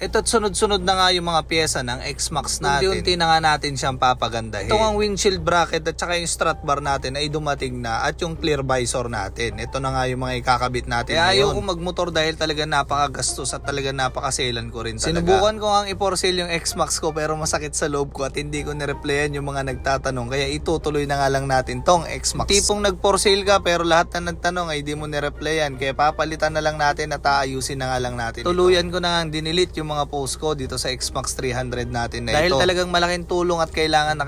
Ito't sunod-sunod na nga yung mga pyesa ng X-Max natin. Unti-unti na nga natin siyang papagandahin. Ito ang windshield bracket at saka yung strut bar natin ay dumating na at yung clear visor natin. Ito na nga yung mga ikakabit natin ngayon. Ayaw ko magmotor dahil talaga napakagastos at talaga napakaselan ko rin talaga. Sinubukan ko ang i-for sale yung X-Max ko pero masakit sa loob ko at hindi ko nireplyan yung mga nagtatanong. Kaya itutuloy na nga lang natin tong X-Max. Tipong nag-for sale ka pero lahat na nagtanong ay di mo nireplyan. Kaya papalitan na lang natin at aayusin na nga lang natin. Tuluyan ko na nga dinelete yung mga post ko dito sa X-Max 300 natin na dahil ito. Dahil talagang malaking tulong at kailangan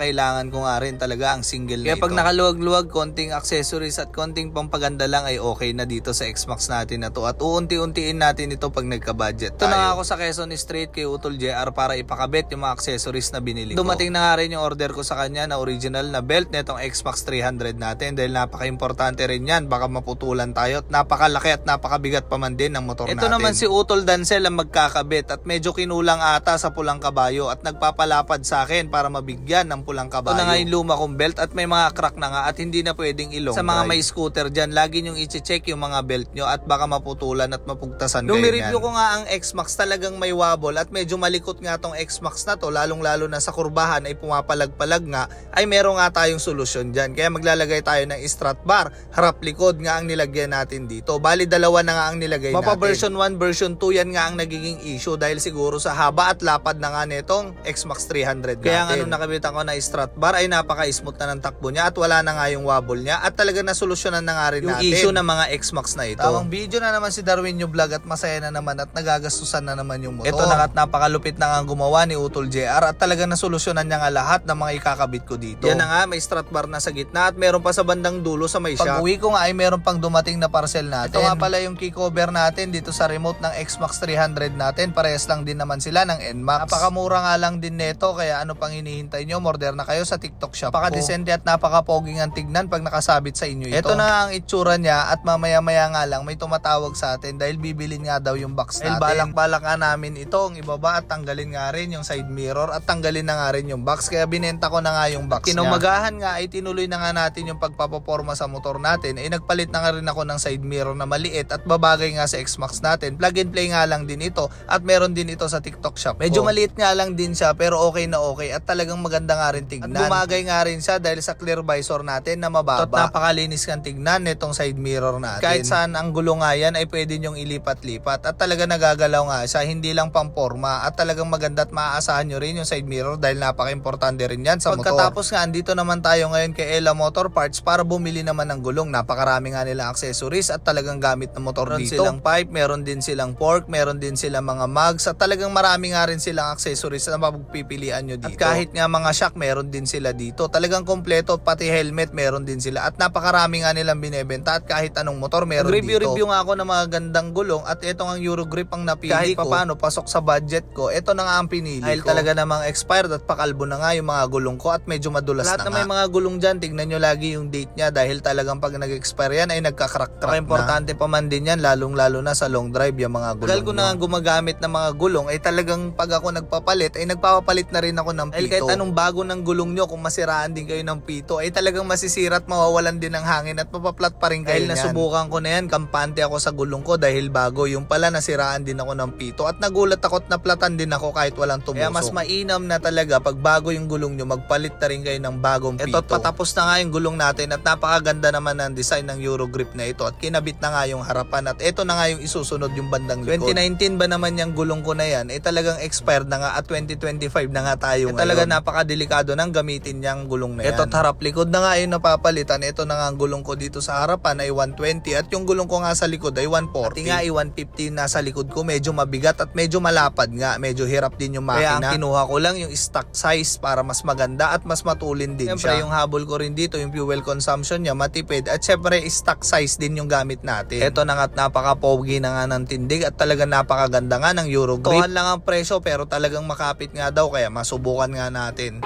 ko nga rin talaga ang single na ito. Kaya pag nakaluwag-luwag, konting accessories at konting pampaganda lang ay okay na dito sa X-Max natin na to. At uunti-untiin natin ito pag nagka-budget tayo. Ito na nga ako sa Quezon Street kay Utol JR para ipakabit yung mga accessories na binili ko. Dumating na nga rin yung order ko sa kanya na original na belt netong X-Max 300 natin dahil napaka-importante rin yan. Baka maputulan tayo at napakalaki at napakabigat pa man din ng motor natin. Ito naman si Utol Dancel ang magkakabit at medyo kinulang ata sa pulang kabayo at nagpapalapad sa akin para mabigyan ng pulang kabayo. Ito na nga yung luma kong belt at may mga crack na nga at hindi na pwedeng ilong sa mga may scooter dyan. Lagi nyong i-check yung mga belt nyo at baka maputulan at mapugtasan kayo. Nung review ko nga ang X-Max talagang may wobble at medyo malikot nga tong X-Max na to, lalong-lalo na sa kurbahan ay pumapalag-palag nga, ay meron nga tayong solusyon dyan. Kaya maglalagay tayo ng strut bar, harap likod nga ang nilagyan natin dito. Bali dalawa na nga ang nilagay natin. Version 1, version 2 yan nga ang nagiging issue dahil siguro sa haba at lapad na nga nitong X-Max 300 natin. Kaya nga nung nakabitan ko na strut bar ay napaka-smooth na ng takbo niya at wala na nga yung wobble niya at talaga nasolusyonan na nga rin yung natin yung issue ng mga X-Max na ito. Tamang video na naman si Darwin yung vlog at masaya na naman at nagagastusan na naman yung motor. Ito na nga at napakalupit na nga gumawa ni Utol JR at talaga nasolusyonan niya nga lahat ng mga ikakabit ko dito. Yan na nga, may strut bar na sa gitna at meron pa sa bandang dulo sa may shop. Pag uwi ko nga ay meron pang dumating na parcel natin. Ito nga pala yung key cover natin dito sa remote ng X-Max 300 natin. Parehas lang din naman sila ng NMAX. Napakamura nga lang din neto kaya ano pang hinihintay nyo, order na kayo sa TikTok shop. Napaka-decente at napaka-poging ang tignan pag nakasabit sa inyo ito. Ito na ang itsura niya at mamaya-maya nga lang may tumatawag sa atin dahil bibilin nga daw yung box natin. Dahil balak nga namin itong ibaba at tanggalin nga rin yung side mirror at tanggalin na nga rin yung box kaya binenta ko na nga yung box niya. Kinumagahan nga ay tinuloy na nga natin yung pagpapaporma sa motor natin ay nagpalit na nga rin ako ng side mirror na maliit at babagay nga sa X-Max natin. Plug and play nga lang din ito at meron din ito sa TikTok shop. Medyo maliit nga lang din siya pero okay na okay at talagang maganda nga rin tignan. At bumagay nga rin siya dahil sa clear visor natin na mababa. At napakalinis kang tignan nitong side mirror natin. Kahit saan ang gulo nga yan ay pwede nyong ilipat-lipat at talaga nagagalaw nga siya, hindi lang pamporma at talagang maganda at maaasahan nyo rin yung side mirror dahil napaka-importante rin yan sa motor. Pagkatapos nga andito naman tayo ngayon kay Ella Motor Parts para bumili naman ng gulong. Napakarami nga nilang accessories at talagang gamit ng motor meron dito. Silang pipe, meron din silang fork, meron din silang mga mugs at talagang marami nga rin silang accessories na mapagpipilian nyo dito. At kahit nga mga shock meron din sila dito. Talagang kompleto, pati helmet meron din sila at napakarami nga nilang binebenta at kahit anong motor meron dito. Review nga ako ng mga gandang gulong at ito ang Eurogrip ang napili kahit ko. Kahit paano pasok sa budget ko, ito na nga ang pinili dahil ko. Talaga namang expired at pakalbo na nga yung mga gulong ko at medyo madulas lahat na nga. May mga gulong dyan, tignan nyo lagi yung date niya dahil talagang pag nag-expire yan ay nagkakrak-krak na. Importante pa man din yan lalong-lalo na sa long drive yung mga gulong. Dahil ko na nga gumagamit ng mga gulong ay talagang pag ako nagpapalit ay nagpapapalit na rin ako ng pito. Dahil kahit anong bago ng gulong nyo kung masiraan din kayo ng pito ay talagang masisira at mawawalan din ng hangin at mapaplat pa rin kayo. Dahil nasubukan ko na yan, kampante ako sa gulong ko dahil bago yung pala nasiraan din ako ng pito at nagulat ako at naplatan din ako kahit walang tumusok. Kaya mas mainam na talaga pag bago yung gulong nyo magpalit na rin kayo ng bagong pito. Ito patapos na nga yung gulong natin at napakaganda naman ng design ng Eurogrip na ito at kinabit na nga yung harapan at ito na nga yung isusunod yung bandang likod. 2019 ba naman yung gulong ko na yan talagang expired na nga at 2025 na nga tayo ngayon. Talaga napakadelikado nang gamitin yung gulong na yan. Ito harap likod na nga yung napapalitan. Ito na nga ang gulong ko dito sa harapan ay 120 at yung gulong ko nga sa likod ay 140. At nga ay 150 na sa likod ko medyo mabigat at medyo malapad nga. Medyo hirap din yung makina. Kaya ang kinuha ko lang yung stock size para mas maganda at mas matulin din siyempre, siya. Yung habol ko rin dito yung fuel consumption niya matipid at syempre stock size din yung gamit natin. Ito na nga at napaka-pogi na nga ng tindig at talagang napakaganda nga ng Eurogrip. Tuhan lang ang presyo pero talagang makapit nga daw kaya masubukan nga natin.